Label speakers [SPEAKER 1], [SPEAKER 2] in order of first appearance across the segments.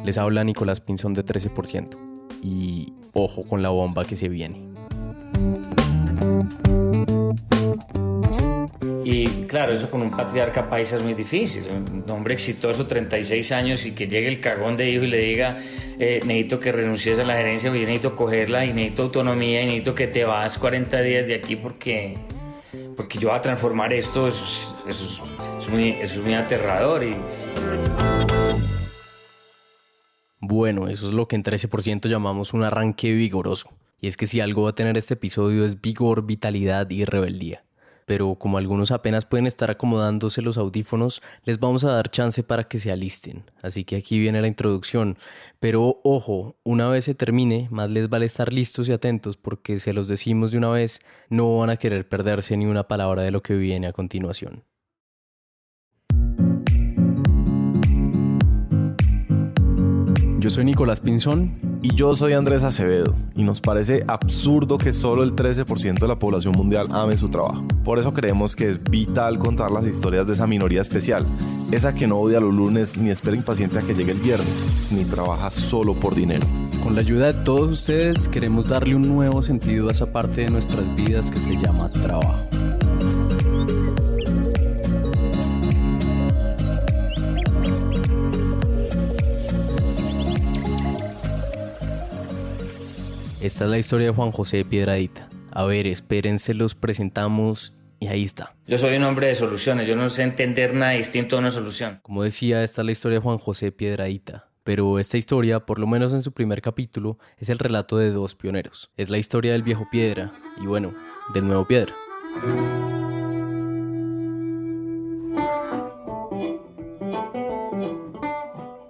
[SPEAKER 1] Les habla Nicolás Pinzón de 13%. Y ojo con la bomba que se viene.
[SPEAKER 2] Y claro, eso con un patriarca paisa es muy difícil. Un hombre exitoso, 36 años, y que llegue el cagón de hijo y le diga necesito que renuncies a la gerencia, porque yo necesito cogerla y necesito autonomía y necesito que te vas 40 días de aquí porque yo voy a transformar esto. Eso es muy aterrador.
[SPEAKER 1] Bueno, eso es lo que en 13% llamamos un arranque vigoroso. Y es que si algo va a tener este episodio es vigor, vitalidad y rebeldía. Pero como algunos apenas pueden estar acomodándose los audífonos, les vamos a dar chance para que se alisten. Así que aquí viene la introducción. Pero ojo, una vez se termine, más les vale estar listos y atentos porque se los decimos de una vez, no van a querer perderse ni una palabra de lo que viene a continuación. Yo soy Nicolás Pinzón.
[SPEAKER 3] Y yo soy Andrés Acevedo, y nos parece absurdo que solo el 13% de la población mundial ame su trabajo. Por eso creemos que es vital contar las historias de esa minoría especial, esa que no odia los lunes ni espera impaciente a que llegue el viernes, ni trabaja solo por dinero.
[SPEAKER 1] Con la ayuda de todos ustedes queremos darle un nuevo sentido a esa parte de nuestras vidas que se llama trabajo. Esta es la historia de Juan José Piedradita. A ver, espérense, los presentamos y ahí está.
[SPEAKER 2] Yo soy un hombre de soluciones, yo no sé entender nada distinto a una solución.
[SPEAKER 1] Como decía, esta es la historia de Juan José Piedradita. Pero esta historia, por lo menos en su primer capítulo, es el relato de dos pioneros. Es la historia del viejo Piedra y, bueno, del nuevo Piedra.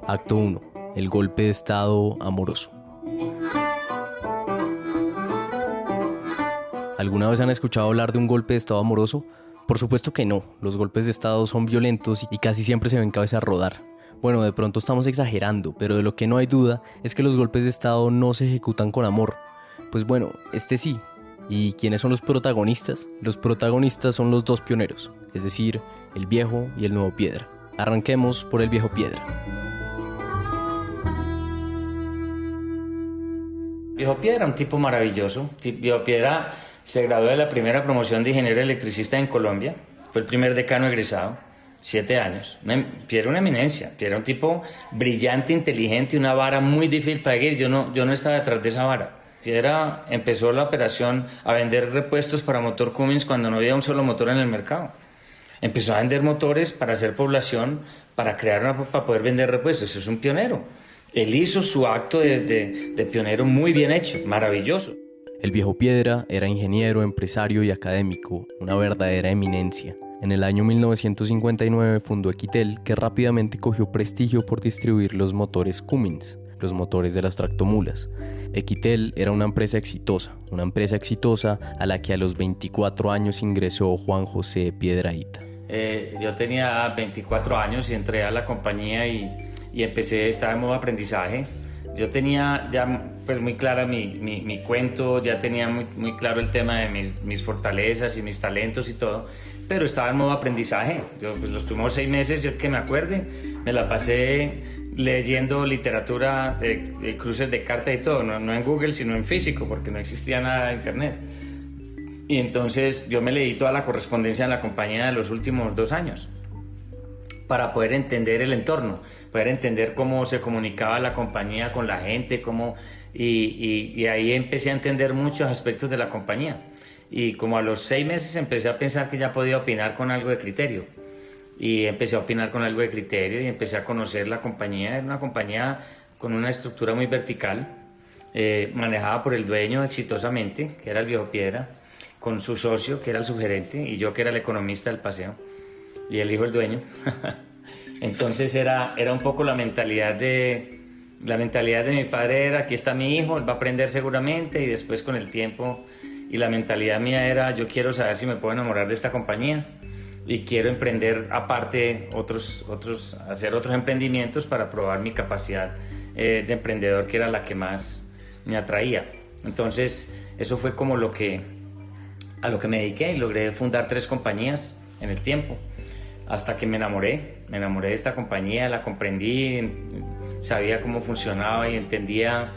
[SPEAKER 1] Acto 1. El golpe de estado amoroso. ¿Alguna vez han escuchado hablar de un golpe de estado amoroso? Por supuesto que no. Los golpes de estado son violentos y casi siempre se ven cabeza a rodar. Bueno, de pronto estamos exagerando, pero de lo que no hay duda es que los golpes de estado no se ejecutan con amor. Pues bueno, este sí. ¿Y quiénes son los protagonistas? Los protagonistas son los dos pioneros, es decir, el viejo y el nuevo Piedra. Arranquemos por el viejo Piedra.
[SPEAKER 2] Viejo Piedra, un tipo maravilloso. Viejo Piedra se graduó de la primera promoción de ingeniero electricista en Colombia. Fue el primer decano egresado, 7 años. Piedra una eminencia. Piedra un tipo brillante, inteligente, una vara muy difícil para seguir. Yo no estaba detrás de esa vara. Piedra empezó la operación a vender repuestos para motor Cummins cuando no había un solo motor en el mercado. Empezó a vender motores para hacer población, para poder vender repuestos. Eso es un pionero. Él hizo su acto de pionero muy bien hecho, maravilloso.
[SPEAKER 1] El viejo Piedra era ingeniero, empresario y académico, una verdadera eminencia. En el año 1959 fundó Equitel, que rápidamente cogió prestigio por distribuir los motores Cummins, los motores de las tractomulas. Equitel era una empresa exitosa a la que a los 24 años ingresó Juan José Piedradita.
[SPEAKER 2] Yo tenía 24 años y entré a la compañía y estaba en modo aprendizaje. Yo tenía ya pues muy clara mi cuento, ya tenía muy claro el tema de mis fortalezas y mis talentos y todo, pero estaba en modo aprendizaje. Yo pues los primeros 6 meses, yo que me acuerde, me la pasé leyendo literatura de cruces de carta y todo, no en Google sino en físico, porque no existía nada de internet. Y entonces yo me leí toda la correspondencia de la compañía de los últimos 2 años para poder entender el entorno, poder entender cómo se comunicaba la compañía con la gente, y ahí empecé a entender muchos aspectos de la compañía. Y como a los 6 meses empecé a pensar que ya podía opinar con algo de criterio. Y empecé a opinar con algo de criterio y empecé a conocer la compañía. Era una compañía con una estructura muy vertical, manejada por el dueño exitosamente, que era el viejo Piedra, con su socio, que era el subgerente, y yo, que era el economista del paseo, y el hijo del dueño. Entonces era un poco la mentalidad de mi padre era: aquí está mi hijo, él va a aprender seguramente, y después con el tiempo, y la mentalidad mía era: yo quiero saber si me puedo enamorar de esta compañía y quiero emprender aparte hacer otros emprendimientos para probar mi capacidad de emprendedor, que era la que más me atraía. Entonces eso fue como a lo que me dediqué, y logré fundar 3 compañías en el tiempo. hasta que me enamoré de esta compañía, la comprendí, sabía cómo funcionaba y entendía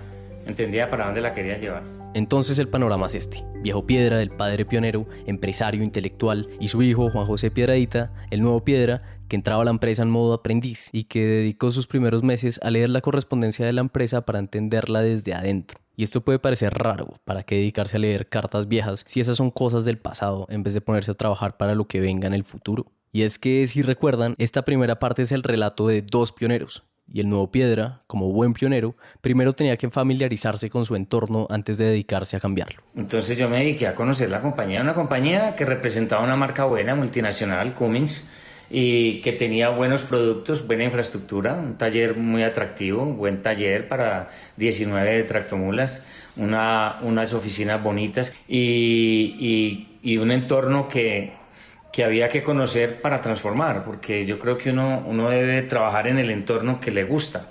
[SPEAKER 2] para dónde la quería llevar.
[SPEAKER 1] Entonces el panorama es este: Viejo Piedra, el padre pionero, empresario intelectual, y su hijo Juan José Piedradita, el nuevo Piedra, que entraba a la empresa en modo aprendiz y que dedicó sus primeros meses a leer la correspondencia de la empresa para entenderla desde adentro. Y esto puede parecer raro, ¿para qué dedicarse a leer cartas viejas si esas son cosas del pasado en vez de ponerse a trabajar para lo que venga en el futuro? Y es que, si recuerdan, esta primera parte es el relato de dos pioneros. Y el nuevo Piedra, como buen pionero, primero tenía que familiarizarse con su entorno antes de dedicarse a cambiarlo.
[SPEAKER 2] Entonces yo me dediqué a conocer la compañía, una compañía que representaba una marca buena, multinacional, Cummins, y que tenía buenos productos, buena infraestructura, un taller muy atractivo, un buen taller para 19 tractomulas, unas oficinas bonitas y un entorno que había que conocer para transformar, porque yo creo que uno debe trabajar en el entorno que le gusta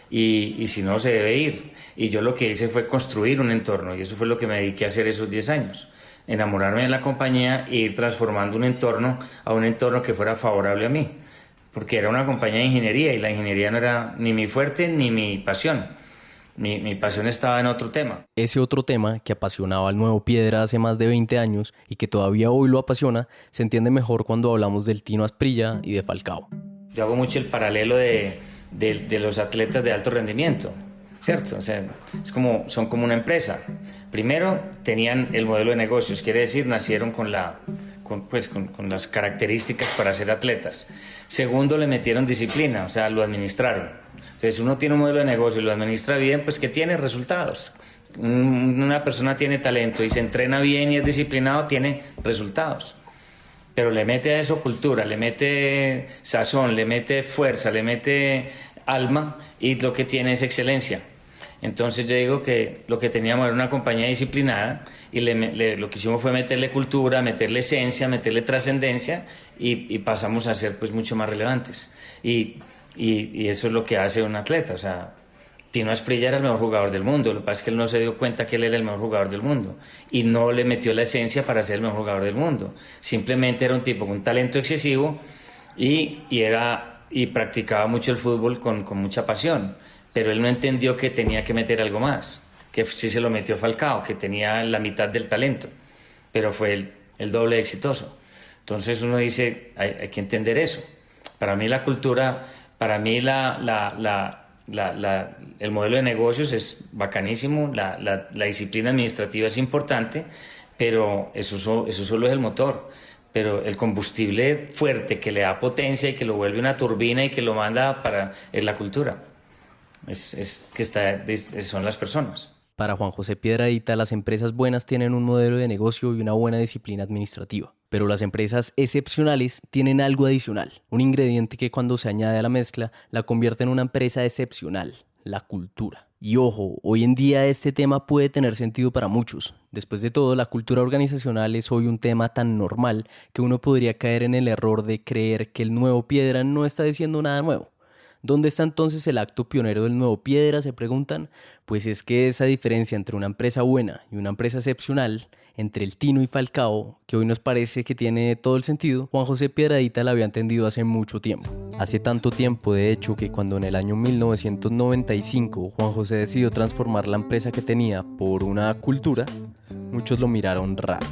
[SPEAKER 2] y si no se debe ir. Y yo lo que hice fue construir un entorno y eso fue lo que me dediqué a hacer esos 10 años. Enamorarme de la compañía e ir transformando un entorno a un entorno que fuera favorable a mí, porque era una compañía de ingeniería y la ingeniería no era ni mi fuerte ni mi pasión. Mi pasión estaba en otro tema.
[SPEAKER 1] Ese otro tema que apasionaba al nuevo Piedra hace más de 20 años y que todavía hoy lo apasiona, se entiende mejor cuando hablamos del Tino Asprilla y de Falcao.
[SPEAKER 2] Yo hago mucho el paralelo de los atletas de alto rendimiento, ¿cierto? O sea, son como una empresa. Primero tenían el modelo de negocios, quiere decir, nacieron con las características para ser atletas. Segundo, le metieron disciplina, o sea, lo administraron. Entonces, si uno tiene un modelo de negocio y lo administra bien, pues que tiene resultados. Una persona tiene talento y se entrena bien y es disciplinado, tiene resultados. Pero le mete a eso cultura, le mete sazón, le mete fuerza, le mete alma y lo que tiene es excelencia. Entonces yo digo que lo que teníamos era una compañía disciplinada y lo que hicimos fue meterle cultura, meterle esencia, meterle trascendencia y pasamos a ser pues mucho más relevantes. Y eso es lo que hace un atleta. O sea, Tino Asprilla era el mejor jugador del mundo. Lo que pasa es que él no se dio cuenta que él era el mejor jugador del mundo y no le metió la esencia para ser el mejor jugador del mundo. Simplemente era un tipo con un talento excesivo y practicaba mucho el fútbol con mucha pasión. Pero él no entendió que tenía que meter algo más, que sí se lo metió Falcao, que tenía la mitad del talento, pero fue el doble exitoso. Entonces uno dice, hay que entender eso. Para mí la cultura, para mí el modelo de negocios es bacanísimo, la disciplina administrativa es importante, pero eso solo es el motor. Pero el combustible fuerte que le da potencia y que lo vuelve una turbina y que lo manda es la cultura. Son las personas.
[SPEAKER 1] Para Juan José Piedradita, las empresas buenas tienen un modelo de negocio y una buena disciplina administrativa. Pero las empresas excepcionales tienen algo adicional, un ingrediente que cuando se añade a la mezcla la convierte en una empresa excepcional: la cultura. Y ojo, hoy en día este tema puede tener sentido para muchos. Después de todo, la cultura organizacional es hoy un tema tan normal que uno podría caer en el error de creer que el nuevo Piedra no está diciendo nada nuevo. ¿Dónde está entonces el acto pionero del nuevo Piedra?, se preguntan. Pues es que esa diferencia entre una empresa buena y una empresa excepcional, entre el Tino y Falcao, que hoy nos parece que tiene todo el sentido, Juan José Piedradita la había entendido hace mucho tiempo. Hace tanto tiempo, de hecho, que cuando en el año 1995 Juan José decidió transformar la empresa que tenía por una cultura, muchos lo miraron raro.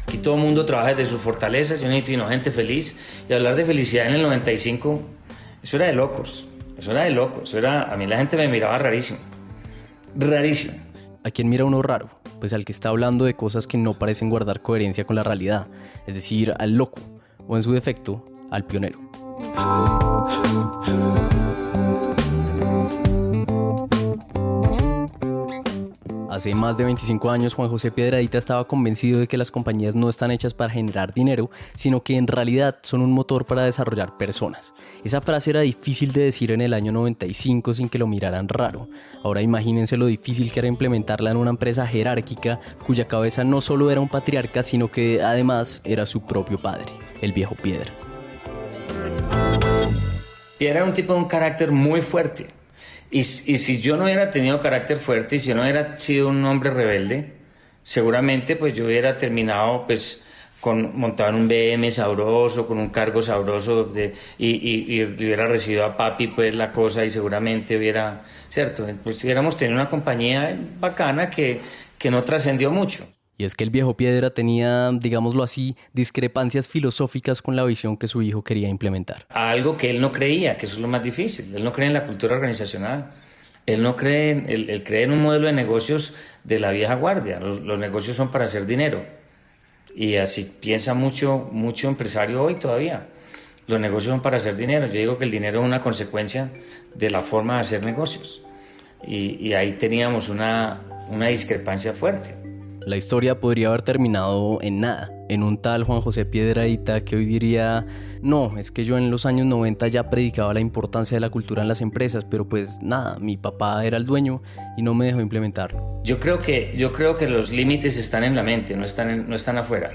[SPEAKER 2] Aquí todo el mundo trabaja desde sus fortalezas, yo necesito gente feliz, y hablar de felicidad en el 95, eso era de locos, a mí la gente me miraba rarísimo.
[SPEAKER 1] ¿A quién mira uno raro? Pues al que está hablando de cosas que no parecen guardar coherencia con la realidad, es decir, al loco, o en su defecto, al pionero. Hace más de 25 años, Juan José Piedradita estaba convencido de que las compañías no están hechas para generar dinero, sino que en realidad son un motor para desarrollar personas. Esa frase era difícil de decir en el año 95 sin que lo miraran raro. Ahora imagínense lo difícil que era implementarla en una empresa jerárquica cuya cabeza no solo era un patriarca, sino que además era su propio padre, el viejo Piedra.
[SPEAKER 2] Piedra era un tipo de un carácter muy fuerte. Y si yo no hubiera tenido carácter fuerte y si yo no hubiera sido un hombre rebelde, seguramente pues yo hubiera terminado pues montado en un BM sabroso, con un cargo sabroso, y hubiera recibido a papi pues la cosa y seguramente hubiera, ¿cierto? Pues hubiéramos tenido una compañía bacana que no trascendió mucho.
[SPEAKER 1] Y es que el viejo Piedra tenía, digámoslo así, discrepancias filosóficas con la visión que su hijo quería implementar.
[SPEAKER 2] Algo que él no creía, que eso es lo más difícil. Él no cree en la cultura organizacional. Él no cree él cree en un modelo de negocios de la vieja guardia. Los negocios son para hacer dinero. Y así piensa mucho empresario hoy todavía. Los negocios son para hacer dinero. Yo digo que el dinero es una consecuencia de la forma de hacer negocios. Y ahí teníamos una discrepancia fuerte.
[SPEAKER 1] La historia podría haber terminado en nada, en un tal Juan José Piedradita que hoy diría, no, es que yo en los años 90 ya predicaba la importancia de la cultura en las empresas, pero pues nada, mi papá era el dueño y no me dejó implementarlo.
[SPEAKER 2] Yo creo que los límites están en la mente, no están afuera.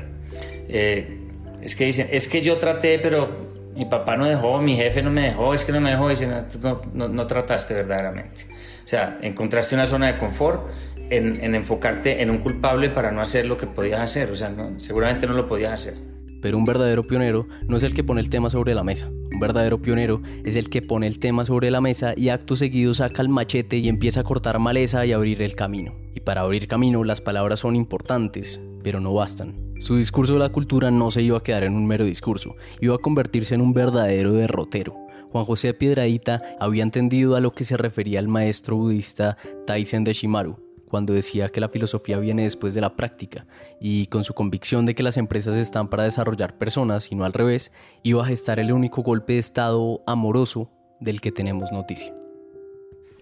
[SPEAKER 2] Es que dicen, es que yo traté, pero mi papá no dejó, mi jefe no me dejó, es que no me dejó. Dicen, tú no trataste verdaderamente. O sea, encontraste una zona de confort en enfocarte en un culpable para no hacer lo que podías hacer. O sea, seguramente no lo podías hacer.
[SPEAKER 1] Pero un verdadero pionero no es el que pone el tema sobre la mesa. Un verdadero pionero es el que pone el tema sobre la mesa y acto seguido saca el machete y empieza a cortar maleza y abrir el camino. Y para abrir camino las palabras son importantes, pero no bastan. Su discurso de la cultura no se iba a quedar en un mero discurso, iba a convertirse en un verdadero derrotero. Juan José Piedradita había entendido a lo que se refería el maestro budista Taizen de Shimaru, cuando decía que la filosofía viene después de la práctica, y con su convicción de que las empresas están para desarrollar personas y no al revés, iba a gestar el único golpe de estado amoroso del que tenemos noticia.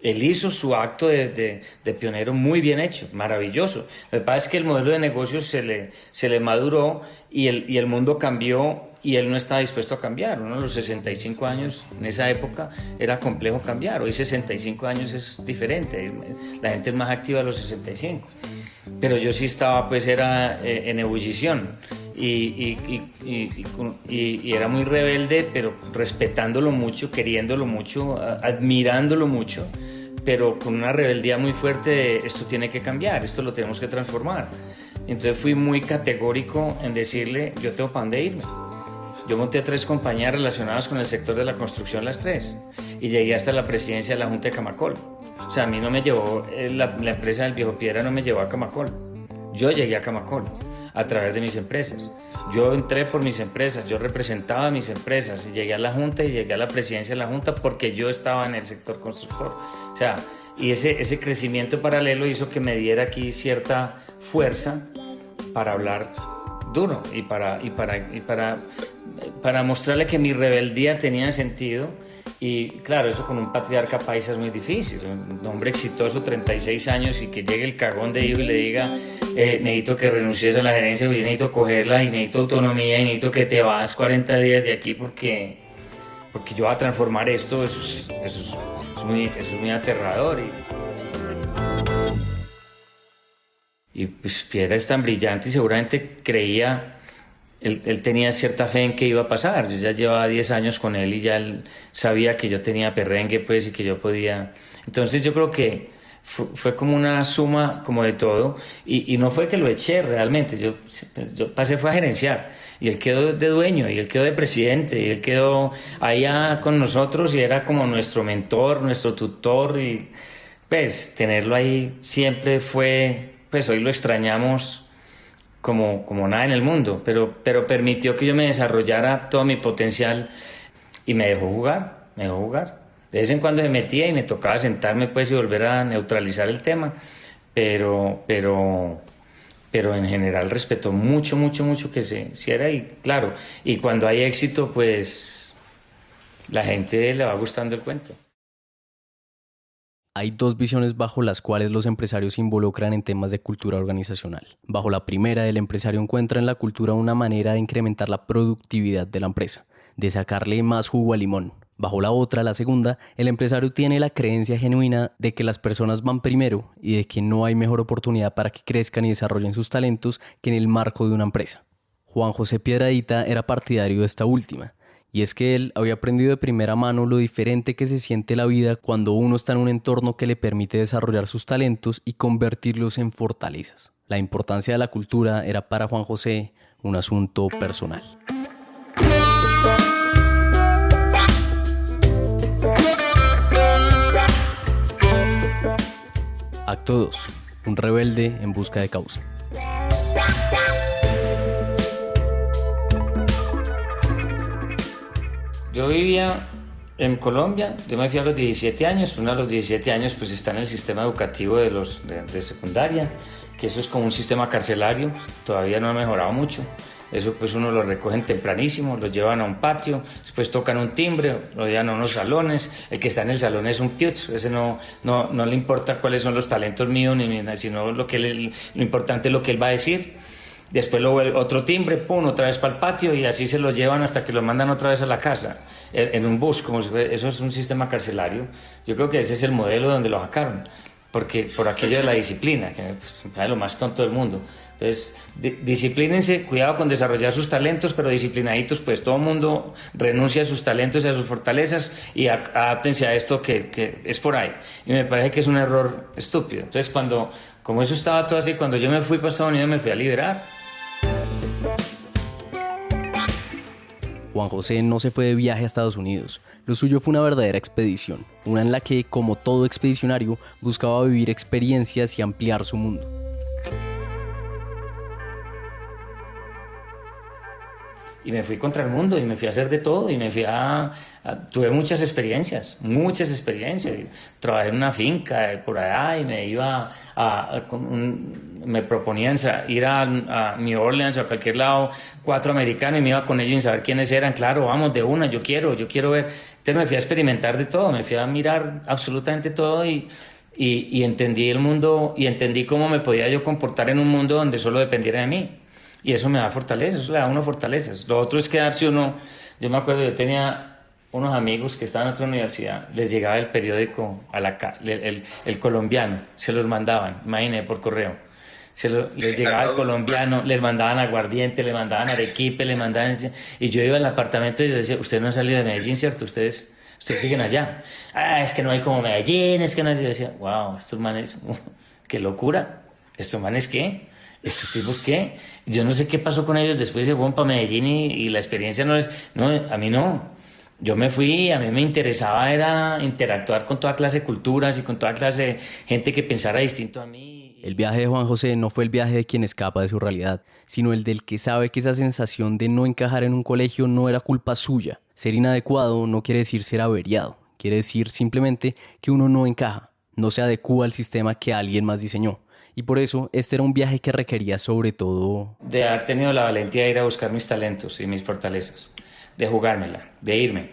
[SPEAKER 2] Él hizo su acto de pionero muy bien hecho, maravilloso. Lo que pasa es que el modelo de negocios se le maduró y el mundo cambió y él no estaba dispuesto a cambiar. Uno a los 65 años, en esa época, era complejo cambiar. Hoy 65 años es diferente, la gente es más activa a los 65. Pero yo sí estaba, pues era en ebullición y era muy rebelde, pero respetándolo mucho, queriéndolo mucho, admirándolo mucho, pero con una rebeldía muy fuerte de esto tiene que cambiar, esto lo tenemos que transformar. Entonces fui muy categórico en decirle, yo tengo para dónde irme. Yo monté 3 compañías relacionadas con el sector de la construcción, las 3, y llegué hasta la presidencia de la Junta de Camacol. O sea, a mí no me llevó, la empresa del Viejo Piedra no me llevó a Camacol. Yo llegué a Camacol a través de mis empresas. Yo entré por mis empresas, yo representaba a mis empresas y llegué a la Junta y llegué a la presidencia de la Junta porque yo estaba en el sector constructor. O sea, y ese crecimiento paralelo hizo que me diera aquí cierta fuerza para hablar duro y para mostrarle que mi rebeldía tenía sentido. Y claro, eso con un patriarca paisa es muy difícil. Un hombre exitoso, 36 años, y que llegue el cagón de hijo y le diga necesito que renuncies a la gerencia, yo necesito cogerla y necesito autonomía y necesito que te vas 40 días de aquí porque yo voy a transformar esto. Eso es muy aterrador. Y pues Piedra es tan brillante y seguramente creía, él tenía cierta fe en que iba a pasar. Yo ya llevaba 10 años con él y ya él sabía que yo tenía perrengue, pues, y que yo podía. Entonces yo creo que fue como una suma como de todo y no fue que lo eché realmente. Yo pasé fue a gerenciar y él quedó de dueño y él quedó de presidente y él quedó allá con nosotros y era como nuestro mentor, nuestro tutor, y pues tenerlo ahí siempre fue, pues hoy lo extrañamos como nada en el mundo, pero permitió que yo me desarrollara todo mi potencial y me dejó jugar. De vez en cuando me metía y me tocaba sentarme pues y volver a neutralizar el tema, pero en general respetó mucho que se hiciera y claro, y cuando hay éxito pues la gente le va gustando el cuento.
[SPEAKER 1] Hay 2 visiones bajo las cuales los empresarios se involucran en temas de cultura organizacional. Bajo la primera, el empresario encuentra en la cultura una manera de incrementar la productividad de la empresa, de sacarle más jugo al limón. Bajo la otra, la segunda, el empresario tiene la creencia genuina de que las personas van primero y de que no hay mejor oportunidad para que crezcan y desarrollen sus talentos que en el marco de una empresa. Juan José Piedradita era partidario de esta última. Y es que él había aprendido de primera mano lo diferente que se siente la vida cuando uno está en un entorno que le permite desarrollar sus talentos y convertirlos en fortalezas. La importancia de la cultura era para Juan José un asunto personal. Acto 2. Un rebelde en busca de causa.
[SPEAKER 2] Yo vivía en Colombia, yo me fui a los 17 años, uno a los 17 años pues está en el sistema educativo de secundaria, que eso es como un sistema carcelario, todavía no ha mejorado mucho. Eso pues uno lo recogen tempranísimo, lo llevan a un patio, después tocan un timbre, lo llevan a unos salones, el que está en el salón es un piutz, ese no le importa cuáles son los talentos míos, sino lo importante es lo que él va a decir. Después otro timbre, pum, otra vez para el patio y así se lo llevan hasta que lo mandan otra vez a la casa, en un bus, eso es un sistema carcelario. Yo creo que ese es el modelo donde lo sacaron, porque por aquello de la disciplina, que es lo más tonto del mundo. Entonces, disciplínense, cuidado con desarrollar sus talentos, pero disciplinaditos, pues todo el mundo renuncia a sus talentos y a sus fortalezas y adáptense a esto que es por ahí. Y me parece que es un error estúpido. Entonces, como eso estaba todo así, cuando yo me fui para Estados Unidos me fui a liberar.
[SPEAKER 1] Juan José no se fue de viaje a Estados Unidos. Lo suyo fue una verdadera expedición, una en la que, como todo expedicionario, buscaba vivir experiencias y ampliar su mundo.
[SPEAKER 2] Y me fui contra el mundo y me fui a hacer de todo y tuve muchas experiencias. Trabajé en una finca por allá y me iba me proponían ir a New Orleans o a cualquier lado, 4 americanos y me iba con ellos sin saber quiénes eran. Claro, vamos de una, yo quiero ver. Entonces me fui a experimentar de todo, me fui a mirar absolutamente todo y entendí el mundo y entendí cómo me podía yo comportar en un mundo donde solo dependiera de mí. Y eso me da fortalezas, eso le da a uno fortalezas. Lo otro es quedarse uno. Yo me acuerdo, yo tenía unos amigos que estaban en otra universidad, les llegaba el periódico el colombiano, se los mandaban, imagínate, por correo. Les llegaba el colombiano, les mandaban aguardiente, les mandaban arequipe, les mandaban. Y yo iba al apartamento y les decía, ustedes no han salido de Medellín, ¿cierto? Ustedes siguen allá. Es que no hay como Medellín, es que no hay. Yo decía, wow, estos manes, qué locura. ¿Estos manes qué? ¿Estos tipos qué? Yo no sé qué pasó con ellos, después se fueron para Medellín y la experiencia no, a mí no. Yo me fui, a mí me interesaba era interactuar con toda clase de culturas y con toda clase de gente que pensara distinto a mí.
[SPEAKER 1] El viaje de Juan José no fue el viaje de quien escapa de su realidad, sino el del que sabe que esa sensación de no encajar en un colegio no era culpa suya. Ser inadecuado no quiere decir ser averiado, quiere decir simplemente que uno no encaja, no se adecúa al sistema que alguien más diseñó. Y por eso este era un viaje que requería sobre todo
[SPEAKER 2] de haber tenido la valentía de ir a buscar mis talentos y mis fortalezas, de jugármela, de irme.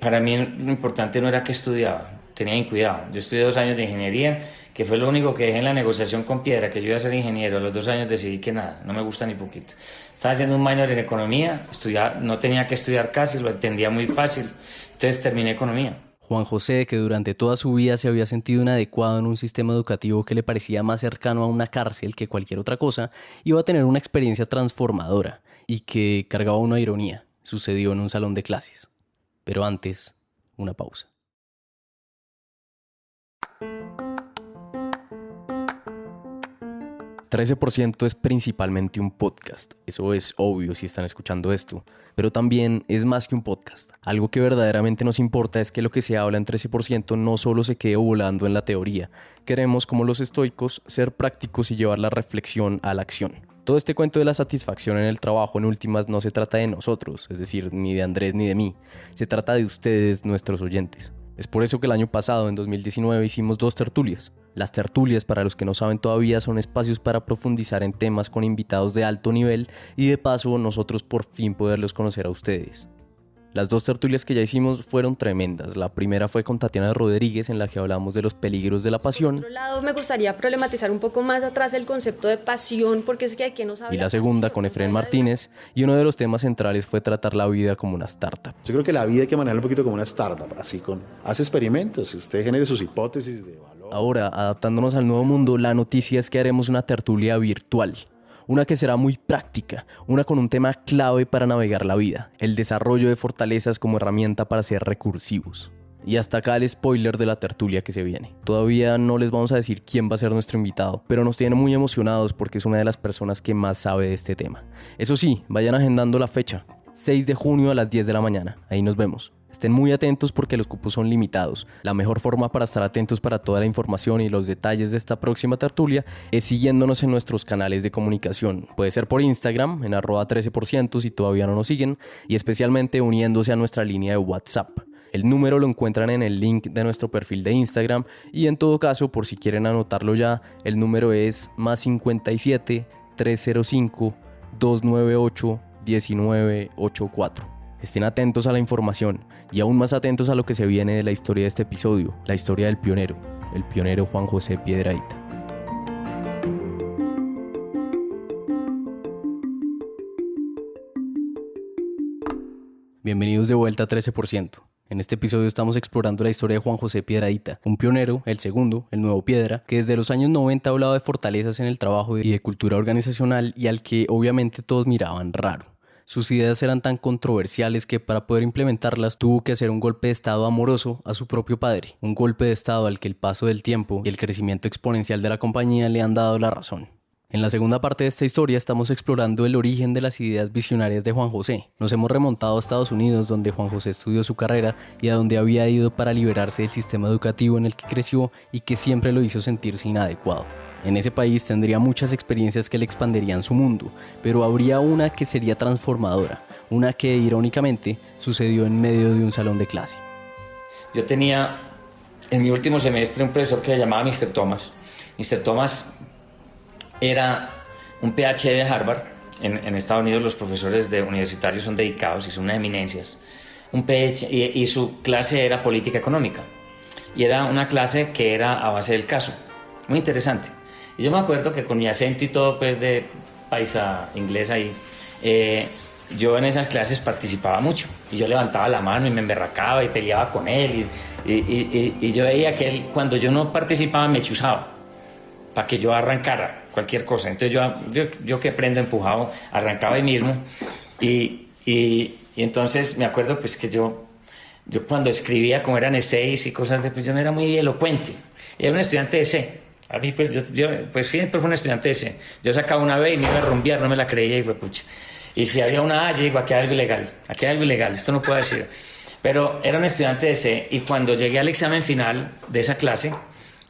[SPEAKER 2] Para mí lo importante no era que estudiaba, tenía cuidado. Yo estudié 2 años de ingeniería, que fue lo único que dejé en la negociación con Piedra, que yo iba a ser ingeniero. A los 2 años decidí que nada, no me gusta ni poquito. Estaba haciendo un minor en economía, no tenía que estudiar casi, lo entendía muy fácil, entonces terminé economía.
[SPEAKER 1] Juan José, que durante toda su vida se había sentido inadecuado en un sistema educativo que le parecía más cercano a una cárcel que cualquier otra cosa, iba a tener una experiencia transformadora y que cargaba una ironía. Sucedió en un salón de clases. Pero antes, una pausa. «13% es principalmente un podcast, eso es obvio si están escuchando esto, pero también es más que un podcast. Algo que verdaderamente nos importa es que lo que se habla en 13% no solo se quede volando en la teoría. Queremos, como los estoicos, ser prácticos y llevar la reflexión a la acción. Todo este cuento de la satisfacción en el trabajo en últimas no se trata de nosotros, es decir, ni de Andrés ni de mí, se trata de ustedes, nuestros oyentes. Es por eso que el año pasado, en 2019, hicimos 2 tertulias. Las tertulias, para los que no saben todavía, son espacios para profundizar en temas con invitados de alto nivel y de paso nosotros por fin poderlos conocer a ustedes. Las 2 tertulias que ya hicimos fueron tremendas. La primera fue con Tatiana Rodríguez, en la que hablamos de los peligros de la pasión.
[SPEAKER 4] Por otro lado, me gustaría problematizar un poco más atrás el concepto de pasión, porque es que aquí no sabe.
[SPEAKER 1] Y la segunda con Efrén Martínez, y uno de los temas centrales fue tratar la vida como una startup.
[SPEAKER 5] Yo creo que la vida hay que manejarla un poquito como una startup, hace experimentos, usted genere sus hipótesis de valor.
[SPEAKER 1] Ahora, adaptándonos al nuevo mundo, la noticia es que haremos una tertulia virtual. Una que será muy práctica, una con un tema clave para navegar la vida, el desarrollo de fortalezas como herramienta para ser recursivos. Y hasta acá el spoiler de la tertulia que se viene. Todavía no les vamos a decir quién va a ser nuestro invitado, pero nos tiene muy emocionados porque es una de las personas que más sabe de este tema. Eso sí, vayan agendando la fecha. 6 de junio a las 10 de la mañana. Ahí nos vemos. Estén muy atentos porque los cupos son limitados. La mejor forma para estar atentos para toda la información y los detalles de esta próxima tertulia es siguiéndonos en nuestros canales de comunicación. Puede ser por Instagram, en @13% si todavía no nos siguen, y especialmente uniéndose a nuestra línea de WhatsApp. El número lo encuentran en el link de nuestro perfil de Instagram y en todo caso, por si quieren anotarlo ya, el número es +57 305 298 1984. Estén atentos a la información y aún más atentos a lo que se viene de la historia de este episodio, la historia del pionero, el pionero Juan José Piedrahita. Bienvenidos de vuelta a 13%. En este episodio estamos explorando la historia de Juan José Piedrahita, un pionero, el segundo, el nuevo Piedra, que desde los años 90 hablaba de fortalezas en el trabajo y de cultura organizacional y al que obviamente todos miraban raro. Sus ideas eran tan controversiales que para poder implementarlas tuvo que hacer un golpe de estado amoroso a su propio padre, un golpe de estado al que el paso del tiempo y el crecimiento exponencial de la compañía le han dado la razón. En la segunda parte de esta historia estamos explorando el origen de las ideas visionarias de Juan José. Nos hemos remontado a Estados Unidos, donde Juan José estudió su carrera y a donde había ido para liberarse del sistema educativo en el que creció y que siempre lo hizo sentirse inadecuado. En ese país tendría muchas experiencias que le expanderían su mundo, pero habría una que sería transformadora, una que irónicamente sucedió en medio de un salón de clase.
[SPEAKER 2] Yo tenía en mi último semestre un profesor que se llamaba Mr. Thomas. Mr. Thomas era un PhD de Harvard. En Estados Unidos los profesores universitarios son dedicados y son unas eminencias. Un PhD, y su clase era política económica. Y era una clase que era a base del caso. Muy interesante. Y yo me acuerdo que con mi acento y todo, pues de paisa inglesa, yo en esas clases participaba mucho. Y yo levantaba la mano y me emberracaba y peleaba con él. Y yo veía que él, cuando yo no participaba, me chuzaba para que yo arrancara cualquier cosa. Entonces yo que prendo empujado, arrancaba ahí mismo. Y entonces me acuerdo pues que yo cuando escribía, como eran essays y cosas, pues yo no era muy elocuente. Era un estudiante de essay. A mí pues yo siempre fui un estudiante de essay. Yo sacaba una B y me iba a rumbear, no me la creía y fue pucha. Y si había una A, yo digo, aquí hay algo ilegal, esto no puedo decir. Pero era un estudiante de essay y cuando llegué al examen final de esa clase,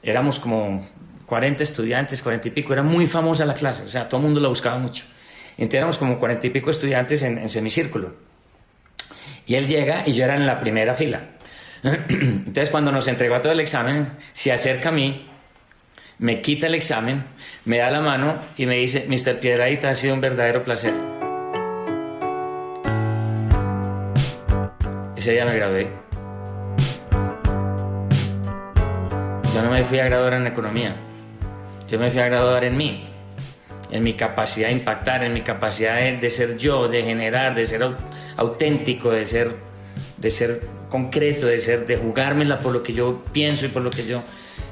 [SPEAKER 2] éramos como 40 estudiantes, 40 y pico, era muy famosa la clase, o sea, todo el mundo la buscaba mucho. Entonces éramos como 40 y pico estudiantes en semicírculo. Y él llega y yo era en la primera fila. Entonces cuando nos entregó todo el examen, se acerca a mí, me quita el examen, me da la mano y me dice, Mr. Piedrahita, ha sido un verdadero placer. Ese día me gradué. Yo no me fui a graduar en economía. Yo me fui a graduar en mí, en mi capacidad de impactar, en mi capacidad de ser yo, de generar, de ser auténtico, de ser concreto, de jugármela por lo que yo pienso y por lo que yo...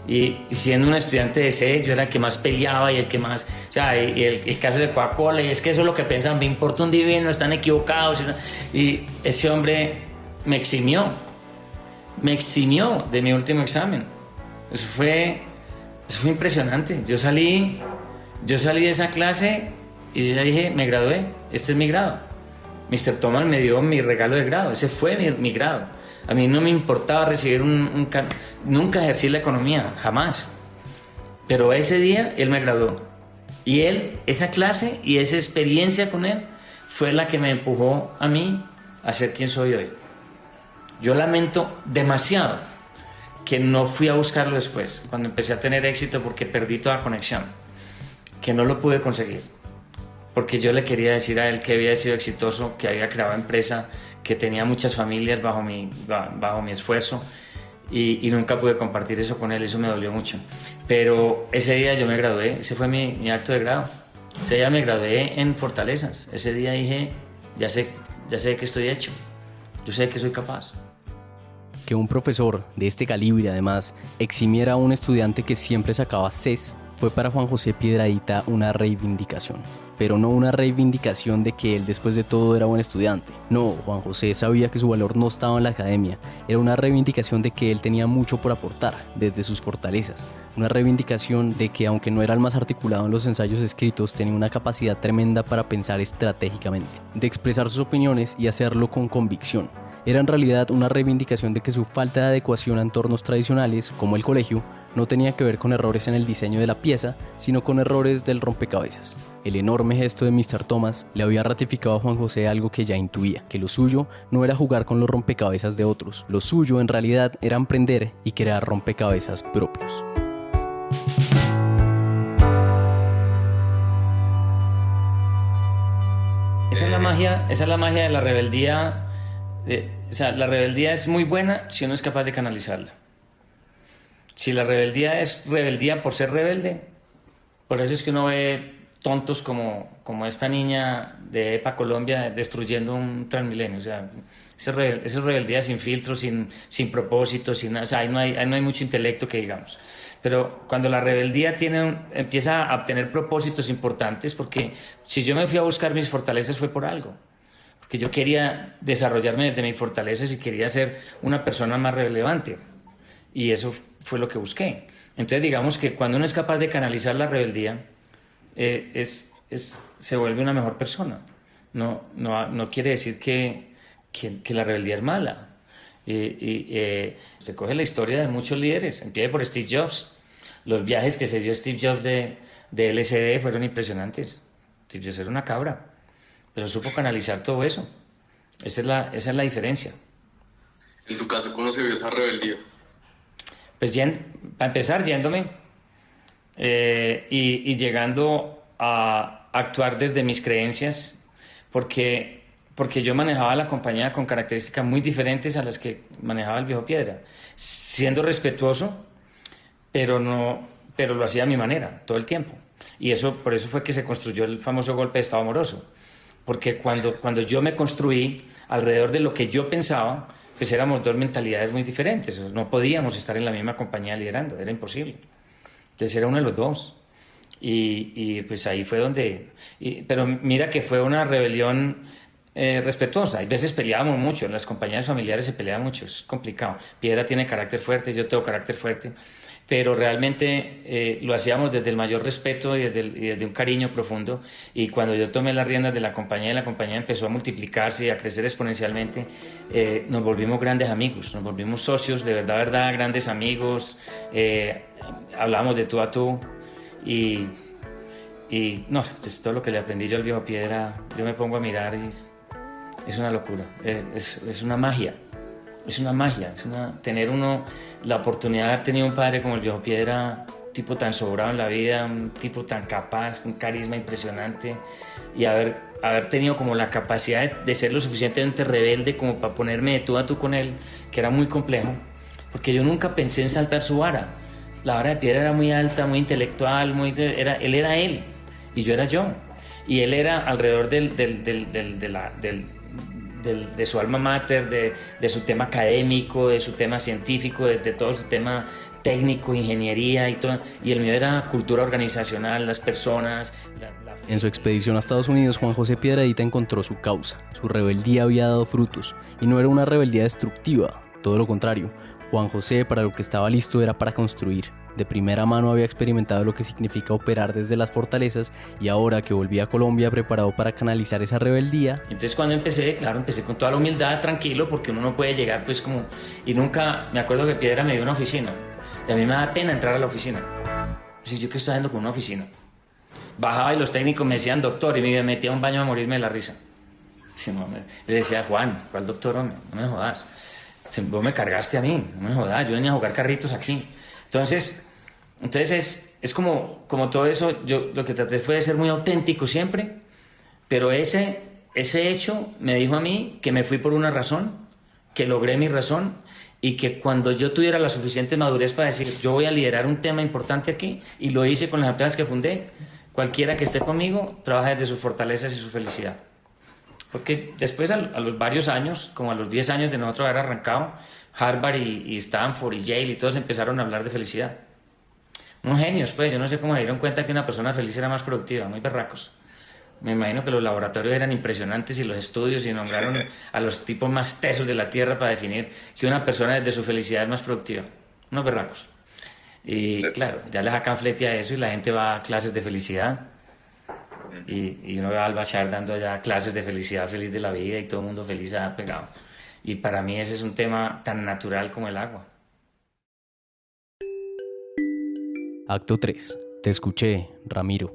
[SPEAKER 2] Y siendo un estudiante de ese, yo era el que más peleaba y el que más... O sea, y el caso de Coca-Cola, y es que eso es lo que pensaban, me importa un divino, están equivocados. Y ese hombre me eximió de mi último examen. Eso fue impresionante. Yo salí de esa clase y yo ya dije, me gradué, este es mi grado. Mr. Thomas me dio mi regalo de grado, ese fue mi grado. A mí no me importaba recibir nunca ejercí la economía, jamás. Pero ese día él me graduó. Y esa clase y esa experiencia con él fue la que me empujó a mí a ser quien soy hoy. Yo lamento demasiado que no fui a buscarlo después, cuando empecé a tener éxito, porque perdí toda conexión, que no lo pude conseguir, porque yo le quería decir a él que había sido exitoso, que había creado empresa, que tenía muchas familias bajo mi esfuerzo, y nunca pude compartir eso con él. Eso me dolió mucho. Pero ese día yo me gradué, ese fue mi acto de grado. Ese día me gradué en Fortalezas. Ese día dije, ya sé de qué estoy hecho, yo sé de qué soy capaz.
[SPEAKER 1] Que un profesor de este calibre, además, eximiera a un estudiante que siempre sacaba Cs, fue para Juan José Piedradita una reivindicación. Pero no una reivindicación de que él después de todo era buen estudiante. No, Juan José sabía que su valor no estaba en la academia. Era una reivindicación de que él tenía mucho por aportar, desde sus fortalezas. Una reivindicación de que aunque no era el más articulado en los ensayos escritos, tenía una capacidad tremenda para pensar estratégicamente, de expresar sus opiniones y hacerlo con convicción. Era en realidad una reivindicación de que su falta de adecuación a entornos tradicionales, como el colegio, no tenía que ver con errores en el diseño de la pieza, sino con errores del rompecabezas. El enorme gesto de Mr. Thomas le había ratificado a Juan José algo que ya intuía, que lo suyo no era jugar con los rompecabezas de otros, lo suyo en realidad era emprender y crear rompecabezas propios.
[SPEAKER 2] Esa es la magia de la rebeldía. La rebeldía es muy buena si uno es capaz de canalizarla. Si la rebeldía es rebeldía por ser rebelde, por eso es que uno ve tontos como esta niña de EPA Colombia destruyendo un Transmilenio. O sea, esa es rebeldía sin filtro, sin propósito, sin nada. O sea, ahí no hay mucho intelecto que digamos. Pero cuando la rebeldía empieza a obtener propósitos importantes, porque si yo me fui a buscar mis fortalezas fue por algo. Porque yo quería desarrollarme desde mis fortalezas y quería ser una persona más relevante. Y eso fue lo que busqué. Entonces digamos que cuando uno es capaz de canalizar la rebeldía, se vuelve una mejor persona. No quiere decir que la rebeldía es mala. Se coge la historia de muchos líderes, empieza por Steve Jobs. Los viajes que se dio Steve Jobs de LSD fueron impresionantes. Steve Jobs era una cabra, pero supo canalizar todo eso. Esa es la diferencia.
[SPEAKER 6] En tu caso, ¿cómo se vio esa rebeldía?
[SPEAKER 2] Pues para empezar, yéndome y llegando a actuar desde mis creencias, porque yo manejaba la compañía con características muy diferentes a las que manejaba el Viejo Piedra, siendo respetuoso, pero lo hacía a mi manera, todo el tiempo. Y por eso fue que se construyó el famoso golpe de Estado amoroso, porque cuando yo me construí alrededor de lo que yo pensaba, pues éramos dos mentalidades muy diferentes, no podíamos estar en la misma compañía liderando, era imposible. Entonces era uno de los dos. Y pues ahí fue donde... pero mira que fue una rebelión respetuosa. Hay veces peleábamos mucho, en las compañías familiares se pelea mucho, es complicado. Piedra tiene carácter fuerte, yo tengo carácter fuerte, pero realmente lo hacíamos desde el mayor respeto y desde un cariño profundo. Y cuando yo tomé las riendas de la compañía empezó a multiplicarse y a crecer exponencialmente, nos volvimos grandes amigos, nos volvimos socios, de verdad, grandes amigos, hablamos de tú a tú y no, pues todo lo que le aprendí yo al Viejo Piedra, yo me pongo a mirar y es una locura, es una magia. Es una magia, tener la oportunidad de haber tenido un padre como el Viejo Piedra, un tipo tan sobrado en la vida, un tipo tan capaz, un carisma impresionante, y haber tenido como la capacidad de ser lo suficientemente rebelde como para ponerme de tú a tú con él, que era muy complejo, porque yo nunca pensé en saltar su vara. La vara de Piedra era muy alta, muy intelectual, él era él, y yo era yo, y él era alrededor de su alma mater, de su tema académico, de su tema científico, de todo su tema técnico, ingeniería y todo. Y el mío era cultura organizacional, las personas.
[SPEAKER 1] En su expedición a Estados Unidos, Juan José Piedradita encontró su causa. Su rebeldía había dado frutos y no era una rebeldía destructiva, todo lo contrario. Juan José, para lo que estaba listo, era para construir. De primera mano había experimentado lo que significa operar desde las fortalezas y ahora que volvía a Colombia preparado para canalizar esa rebeldía.
[SPEAKER 2] Entonces cuando empecé con toda la humildad, tranquilo, porque uno no puede llegar pues como... Y nunca, me acuerdo que Piedra me dio una oficina y a mí me da pena entrar a la oficina. Pues, ¿yo qué estoy haciendo con una oficina? Bajaba y los técnicos me decían doctor y me metía a un baño a morirme de la risa. Le decía, Juan, ¿cuál doctor, hombre? No me jodas. Vos me cargaste a mí, no me jodas, yo venía a jugar carritos aquí. Entonces es como todo eso, yo lo que traté fue de ser muy auténtico siempre, pero ese hecho me dijo a mí que me fui por una razón, que logré mi razón y que cuando yo tuviera la suficiente madurez para decir yo voy a liderar un tema importante aquí, y lo hice con las empresas que fundé, cualquiera que esté conmigo trabaja desde sus fortalezas y su felicidad. Porque después a los varios años, como a los 10 años de nosotros haber arrancado, Harvard y Stanford y Yale y todos empezaron a hablar de felicidad. unos genios, pues. Yo no sé cómo se dieron cuenta que una persona feliz era más productiva, muy berracos. Me imagino que los laboratorios eran impresionantes y los estudios, y nombraron a los tipos más tesos de la Tierra para definir que una persona desde su felicidad es más productiva. Unos berracos. Y claro, ya les sacan flete a eso y la gente va a clases de felicidad. Y uno va al Bashar dando allá clases de felicidad, feliz de la vida, y todo el mundo feliz pegado. Y para mí ese es un tema tan natural como el agua.
[SPEAKER 1] Acto 3. Te escuché, Ramiro.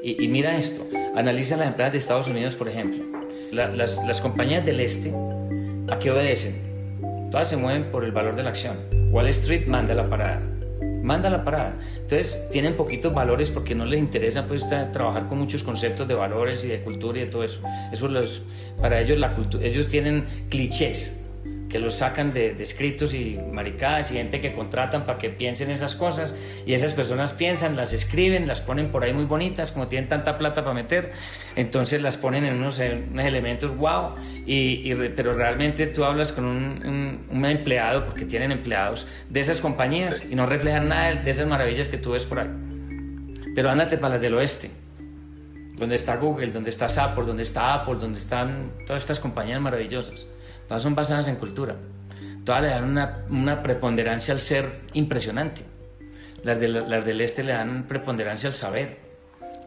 [SPEAKER 2] Y mira esto, analiza las empresas de Estados Unidos, por ejemplo. Las compañías del este, ¿a qué obedecen? Todas se mueven por el valor de la acción. Wall Street manda la parada. Entonces tienen poquitos valores porque no les interesa pues trabajar con muchos conceptos de valores y de cultura y de todo eso. Para ellos la cultura, ellos tienen clichés que los sacan de escritos y maricadas y gente que contratan para que piensen esas cosas, y esas personas piensan, las escriben, las ponen por ahí muy bonitas, como tienen tanta plata para meter, entonces las ponen en unos elementos wow, pero realmente tú hablas con un empleado, porque tienen empleados de esas compañías y no reflejan nada de esas maravillas que tú ves por ahí. Pero ándate para las del oeste, donde está Google, donde está Apple, donde están todas estas compañías maravillosas. Todas son basadas en cultura. Todas le dan una preponderancia al ser impresionante. Las del este le dan preponderancia al saber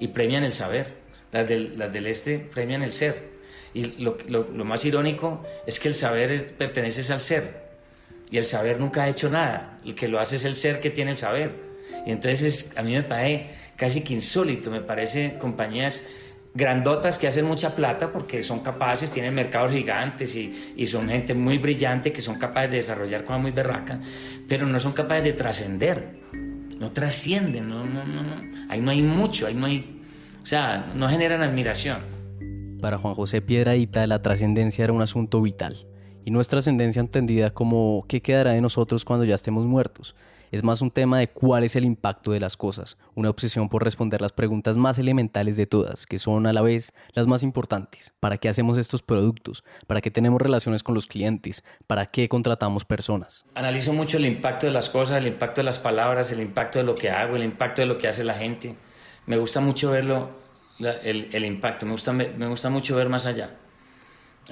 [SPEAKER 2] y premian el saber. Las del este premian el ser. Y lo más irónico es que el saber pertenece al ser. Y el saber nunca ha hecho nada. El que lo hace es el ser que tiene el saber. Y entonces a mí me parece casi que insólito. Me parece compañías grandotas que hacen mucha plata porque son capaces, tienen mercados gigantes y son gente muy brillante que son capaces de desarrollar cosas muy berracas, pero no son capaces de trascender, no trascienden, no. Ahí no hay mucho, o sea, no generan admiración.
[SPEAKER 1] Para Juan José Piedradita, la trascendencia era un asunto vital, y no es trascendencia entendida como qué quedará de nosotros cuando ya estemos muertos. Es más un tema de cuál es el impacto de las cosas, una obsesión por responder las preguntas más elementales de todas, que son a la vez las más importantes. ¿Para qué hacemos estos productos? ¿Para qué tenemos relaciones con los clientes? ¿Para qué contratamos personas?
[SPEAKER 2] Analizo mucho el impacto de las cosas, el impacto de las palabras, el impacto de lo que hago, el impacto de lo que hace la gente. Me gusta mucho verlo, el impacto, me gusta mucho ver más allá.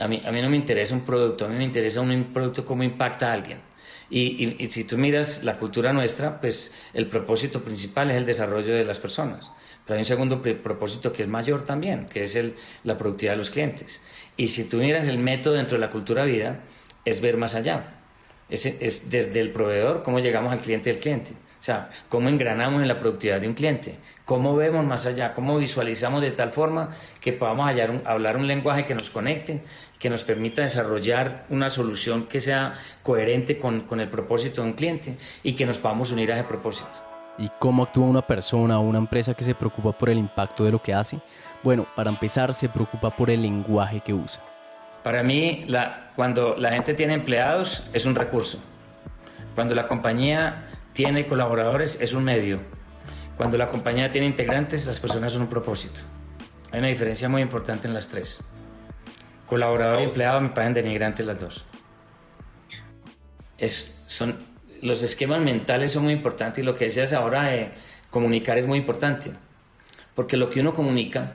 [SPEAKER 2] A mí no me interesa un producto, a mí me interesa un producto cómo impacta a alguien. Y si tú miras la cultura nuestra, pues el propósito principal es el desarrollo de las personas. Pero hay un segundo propósito que es mayor también, que es la productividad de los clientes. Y si tú miras el método dentro de la cultura vida, es ver más allá. Es desde el proveedor cómo llegamos al cliente del cliente. O sea, cómo engranamos en la productividad de un cliente, cómo vemos más allá, cómo visualizamos de tal forma que podamos hablar un lenguaje que nos conecte, que nos permita desarrollar una solución que sea coherente con el propósito de un cliente y que nos podamos unir a ese propósito.
[SPEAKER 1] ¿Y cómo actúa una persona o una empresa que se preocupa por el impacto de lo que hace? Bueno, para empezar, se preocupa por el lenguaje que usa.
[SPEAKER 2] Para mí, cuando la gente tiene empleados, es un recurso. Cuando la compañía tiene colaboradores, es un medio. Cuando la compañía tiene integrantes, las personas son un propósito. Hay una diferencia muy importante en las tres. Colaborador y empleado me parecen denigrantes las dos. Los esquemas mentales son muy importantes, y lo que decías ahora de comunicar es muy importante. Porque lo que uno comunica,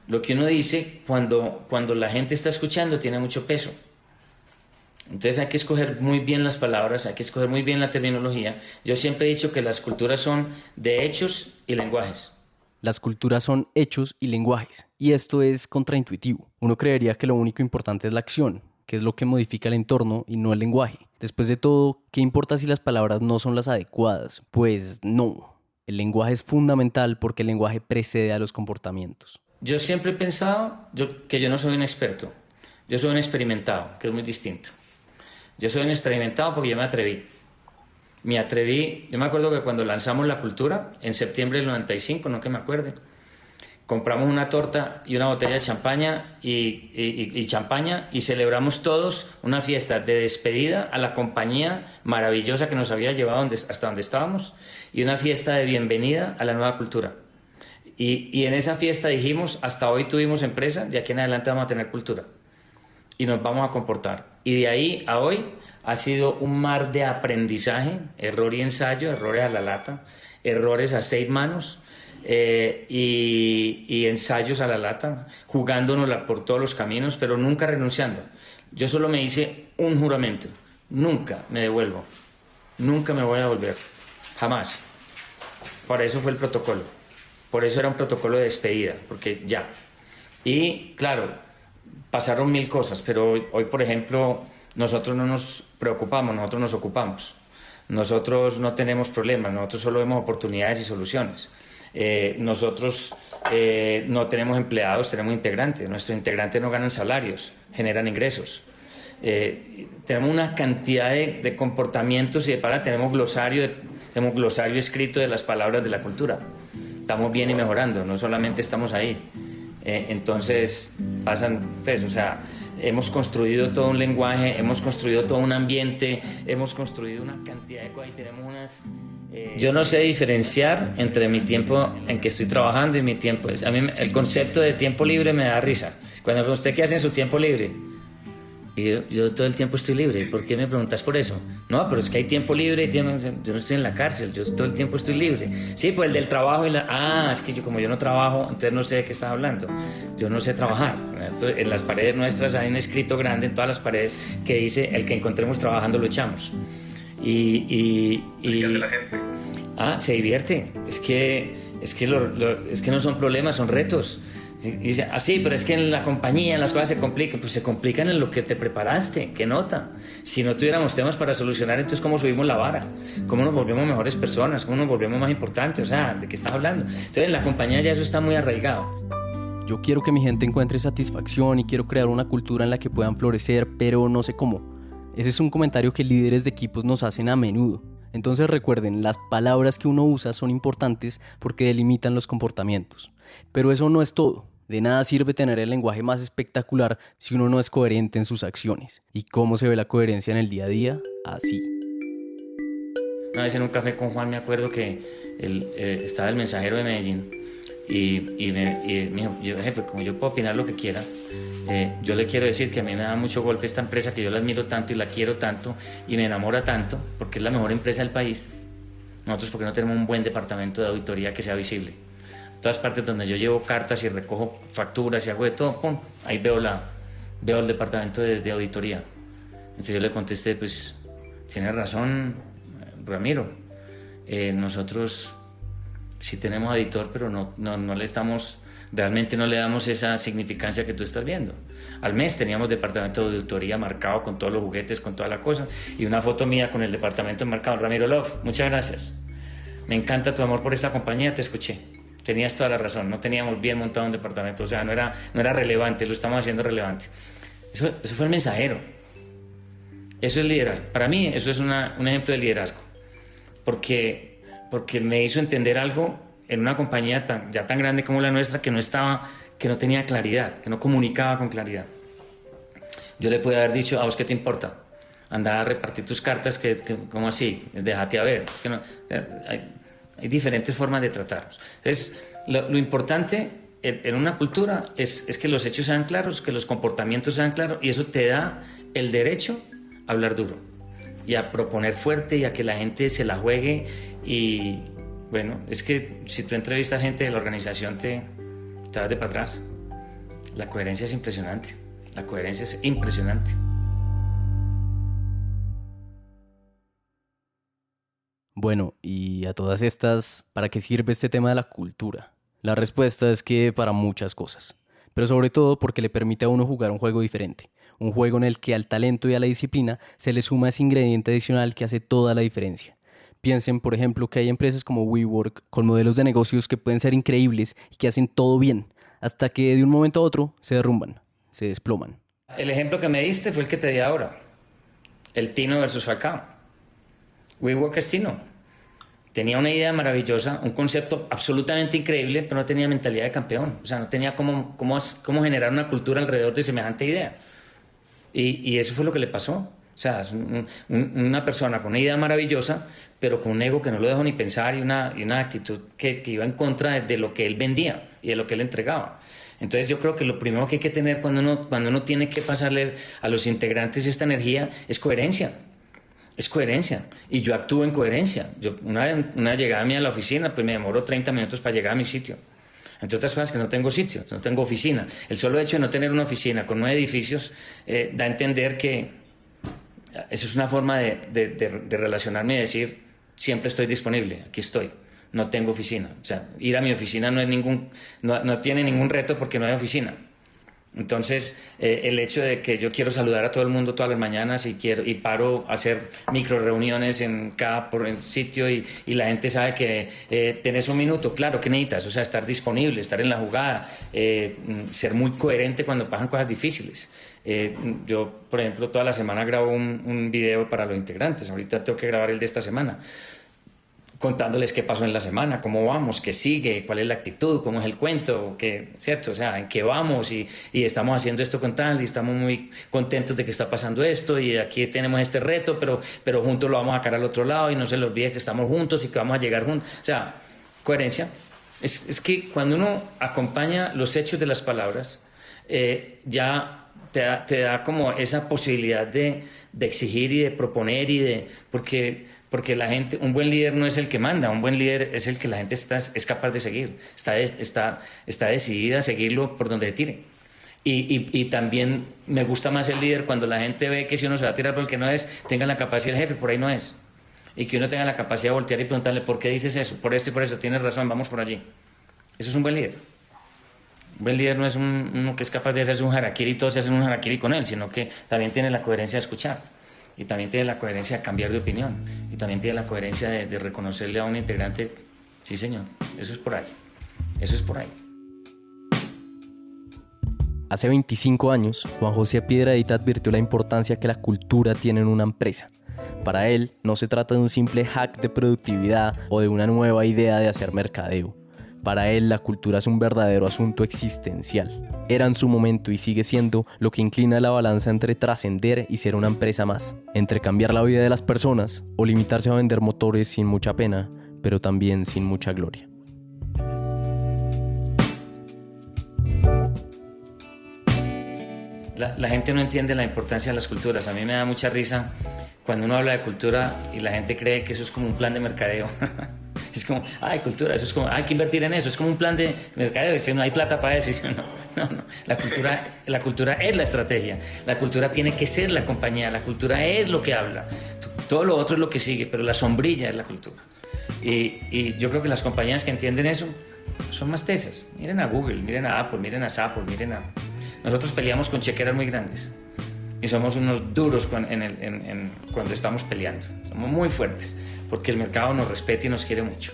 [SPEAKER 2] lo que uno dice, cuando la gente está escuchando, tiene mucho peso. Entonces hay que escoger muy bien las palabras, hay que escoger muy bien la terminología. Yo siempre he dicho que las culturas son de hechos y lenguajes.
[SPEAKER 1] Las culturas son hechos y lenguajes, y esto es contraintuitivo. Uno creería que lo único importante es la acción, que es lo que modifica el entorno y no el lenguaje. Después de todo, ¿qué importa si las palabras no son las adecuadas? Pues no. El lenguaje es fundamental porque el lenguaje precede a los comportamientos.
[SPEAKER 2] Yo siempre he pensado que yo no soy un experto, yo soy un experimentado, que es muy distinto. Yo soy un experimentado porque yo me atreví. Yo me acuerdo que cuando lanzamos la cultura, en septiembre del 95, no que me acuerde, compramos una torta y una botella de champaña y champaña y celebramos todos una fiesta de despedida a la compañía maravillosa que nos había llevado hasta donde estábamos, y una fiesta de bienvenida a la nueva cultura. Y en esa fiesta dijimos, hasta hoy tuvimos empresa, de aquí en adelante vamos a tener cultura. y nos vamos a comportar. Y de ahí a hoy ha sido un mar de aprendizaje, error y ensayo, errores a la lata, errores a 6 manos y ensayos a la lata, jugándonos por todos los caminos, pero nunca renunciando. Yo solo me hice un juramento: nunca me devuelvo, nunca me voy a volver, jamás. Por eso fue el protocolo, por eso era un protocolo de despedida, porque ya. Y claro, pasaron 1000 cosas, pero hoy, por ejemplo, nosotros no nos preocupamos, nosotros nos ocupamos. Nosotros no tenemos problemas, nosotros solo vemos oportunidades y soluciones. Nosotros no tenemos empleados, tenemos integrantes. Nuestros integrantes no ganan salarios, generan ingresos. Tenemos una cantidad de comportamientos y de palabras. Tenemos glosario escrito de las palabras de la cultura. Estamos bien y mejorando, no solamente estamos ahí. Entonces pasan, pues, o sea, hemos construido todo un lenguaje, hemos construido todo un ambiente, hemos construido una cantidad de cosas y tenemos unas... Yo no sé diferenciar entre mi tiempo en que estoy trabajando y mi tiempo. A mí el concepto de tiempo libre me da risa. Cuando usted, ¿qué hace en su tiempo libre? Y yo todo el tiempo estoy libre. ¿Por qué me preguntas por eso? No, pero es que hay tiempo libre. Yo no estoy en la cárcel, yo todo el tiempo estoy libre. Sí, pues el del trabajo es que como yo no trabajo, entonces no sé de qué estás hablando. Yo no sé trabajar. Entonces, en las paredes nuestras hay un escrito grande en todas las paredes que dice: el que encontremos trabajando lo echamos. ¿Qué
[SPEAKER 6] hace la gente?
[SPEAKER 2] Se divierte. Es que no son problemas, son retos. Y dice, sí, pero es que en la compañía las cosas se complican. Pues se complican en lo que te preparaste, ¿qué nota? Si no tuviéramos temas para solucionar, entonces ¿cómo subimos la vara? ¿Cómo nos volvemos mejores personas? ¿Cómo nos volvemos más importantes? O sea, ¿de qué estás hablando? Entonces en la compañía ya eso está muy arraigado.
[SPEAKER 1] Yo quiero que mi gente encuentre satisfacción y quiero crear una cultura en la que puedan florecer, pero no sé cómo. Ese es un comentario que líderes de equipos nos hacen a menudo. Entonces recuerden, las palabras que uno usa son importantes porque delimitan los comportamientos. Pero eso no es todo. De nada sirve tener el lenguaje más espectacular si uno no es coherente en sus acciones. ¿Y cómo se ve la coherencia en el día a día? Así.
[SPEAKER 2] Una vez en un café con Juan me acuerdo que estaba el mensajero de Medellín y me dijo: jefe, como yo puedo opinar lo que quiera, yo le quiero decir que a mí me da mucho golpe esta empresa, que yo la admiro tanto y la quiero tanto y me enamora tanto porque es la mejor empresa del país. Nosotros porque no tenemos un buen departamento de auditoría que sea visible. Todas partes donde yo llevo cartas y recojo facturas y hago de todo, ¡pum!, ahí veo el departamento de auditoría. Entonces yo le contesté: pues tiene razón, Ramiro, nosotros sí tenemos auditor, pero no le estamos, realmente no le damos esa significancia que tú estás viendo. Al mes teníamos departamento de auditoría marcado con todos los juguetes, con toda la cosa, y una foto mía con el departamento marcado: Ramiro Love, muchas gracias, me encanta tu amor por esta compañía, te escuché. Tenías toda la razón, no teníamos bien montado un departamento, o sea, no era relevante, lo estamos haciendo relevante. Eso fue el mensajero. Eso es liderazgo. Para mí eso es un ejemplo de liderazgo, porque me hizo entender algo en una compañía ya tan grande como la nuestra, que no tenía claridad, que no comunicaba con claridad. Yo le pude haber dicho: ¿a vos qué te importa? Anda a repartir tus cartas, ¿cómo así? Déjate a ver. Es que no, hay diferentes formas de tratarnos. Entonces, lo importante en una cultura es que los hechos sean claros, que los comportamientos sean claros, y eso te da el derecho a hablar duro y a proponer fuerte y a que la gente se la juegue. Y bueno, es que si tú entrevistas a gente de la organización te vas de para atrás. La coherencia es impresionante. La coherencia es impresionante.
[SPEAKER 1] Bueno, y a todas estas, ¿para qué sirve este tema de la cultura? La respuesta es que para muchas cosas, pero sobre todo porque le permite a uno jugar un juego diferente, un juego en el que al talento y a la disciplina se le suma ese ingrediente adicional que hace toda la diferencia. Piensen, por ejemplo, que hay empresas como WeWork con modelos de negocios que pueden ser increíbles y que hacen todo bien, hasta que de un momento a otro se derrumban, se desploman.
[SPEAKER 2] El ejemplo que me diste fue el que te di ahora, el Tino versus Falcao. WeWork es Tino. Tenía una idea maravillosa, un concepto absolutamente increíble, pero no tenía mentalidad de campeón. O sea, no tenía cómo generar una cultura alrededor de semejante idea. Y eso fue lo que le pasó. O sea, es una persona con una idea maravillosa, pero con un ego que no lo dejó ni pensar y una actitud que iba en contra de lo que él vendía y de lo que él entregaba. Entonces yo creo que lo primero que hay que tener cuando uno tiene que pasarle a los integrantes esta energía es coherencia. Es coherencia. Y yo actúo en coherencia. Una llegada mía a la oficina, pues me demoro 30 minutos para llegar a mi sitio. Entre otras cosas que no tengo sitio, no tengo oficina. El solo hecho de no tener una oficina con 9 edificios da a entender que eso es una forma de relacionarme y decir, siempre estoy disponible, aquí estoy. No tengo oficina. O sea, ir a mi oficina no tiene ningún reto porque no hay oficina. Entonces, el hecho de que yo quiero saludar a todo el mundo todas las mañanas y paro a hacer micro reuniones en cada sitio y la gente sabe que tenés un minuto, claro, ¿qué necesitas? O sea, estar disponible, estar en la jugada, ser muy coherente cuando pasan cosas difíciles. Yo, por ejemplo, toda la semana grabo un video para los integrantes. Ahorita tengo que grabar el de esta semana, contándoles qué pasó en la semana, cómo vamos, qué sigue, cuál es la actitud, cómo es el cuento, ¿cierto? O sea, en qué vamos y estamos haciendo esto con tal y estamos muy contentos de que está pasando esto y aquí tenemos este reto, pero juntos lo vamos a sacar al otro lado y no se les olvide que estamos juntos y que vamos a llegar juntos. O sea, coherencia. Es que cuando uno acompaña los hechos de las palabras, ya te da como esa posibilidad de exigir y de proponer porque la gente, un buen líder no es el que manda, un buen líder es el que la gente es capaz de seguir, está decidida a seguirlo por donde tire. Y también me gusta más el líder cuando la gente ve que si uno se va a tirar por el que no es, tenga la capacidad, el jefe, por ahí no es. Y que uno tenga la capacidad de voltear y preguntarle, ¿por qué dices eso? Por esto y por eso, tienes razón, vamos por allí. Eso es un buen líder. Un buen líder no es uno que es capaz de hacerse un harakiri y todos se hacen un harakiri con él, sino que también tiene la coherencia de escuchar. Y también tiene la coherencia de cambiar de opinión. Y también tiene la coherencia de reconocerle a un integrante, sí señor, eso es por ahí. Eso es por ahí.
[SPEAKER 1] Hace 25 años, Juan José Piedradita advirtió la importancia que la cultura tiene en una empresa. Para él, no se trata de un simple hack de productividad o de una nueva idea de hacer mercadeo. Para él, la cultura es un verdadero asunto existencial. Era en su momento y sigue siendo lo que inclina la balanza entre trascender y ser una empresa más, entre cambiar la vida de las personas o limitarse a vender motores sin mucha pena, pero también sin mucha gloria.
[SPEAKER 2] La gente no entiende la importancia de las culturas. A mí me da mucha risa cuando uno habla de cultura y la gente cree que eso es como un plan de mercadeo. Es como, cultura, eso es como, hay que invertir en eso, es como un plan de mercadeo, dice, no hay plata para eso, dice, no. La cultura es la estrategia, la cultura tiene que ser la compañía, la cultura es lo que habla, todo lo otro es lo que sigue, pero la sombrilla es la cultura. Y yo creo que las compañías que entienden eso son más tesas. Miren a Google, miren a Apple, miren a Apple, Nosotros peleamos con chequeras muy grandes y somos unos duros cuando estamos peleando, somos muy fuertes, porque el mercado nos respeta y nos quiere mucho.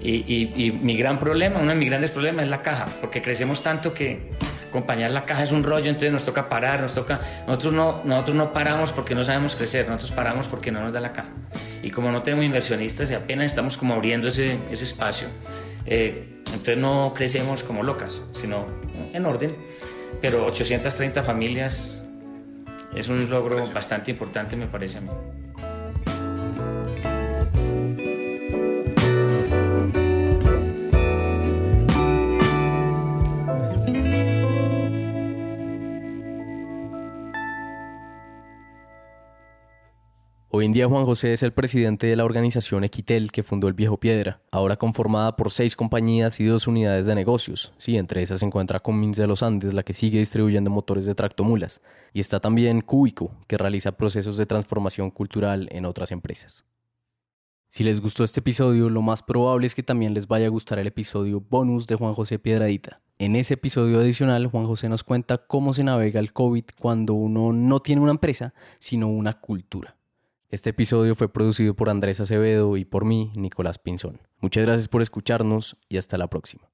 [SPEAKER 2] Y mi gran problema, uno de mis grandes problemas es la caja, porque crecemos tanto que acompañar la caja es un rollo, entonces nos toca parar, nosotros no paramos porque no sabemos crecer, nosotros paramos porque no nos da la caja. Y como no tenemos inversionistas y apenas estamos como abriendo ese espacio, entonces no crecemos como locas, sino en orden. Pero 830 familias es un logro bastante importante, me parece a mí.
[SPEAKER 1] Hoy en día Juan José es el presidente de la organización Equitel que fundó el Viejo Piedra, ahora conformada por 6 compañías y 2 unidades de negocios. Sí, entre esas se encuentra Cummins de los Andes, la que sigue distribuyendo motores de tractomulas. Y está también Cúbico, que realiza procesos de transformación cultural en otras empresas. Si les gustó este episodio, lo más probable es que también les vaya a gustar el episodio bonus de Juan José Piedradita. En ese episodio adicional, Juan José nos cuenta cómo se navega el COVID cuando uno no tiene una empresa, sino una cultura. Este episodio fue producido por Andrés Acevedo y por mí, Nicolás Pinzón. Muchas gracias por escucharnos y hasta la próxima.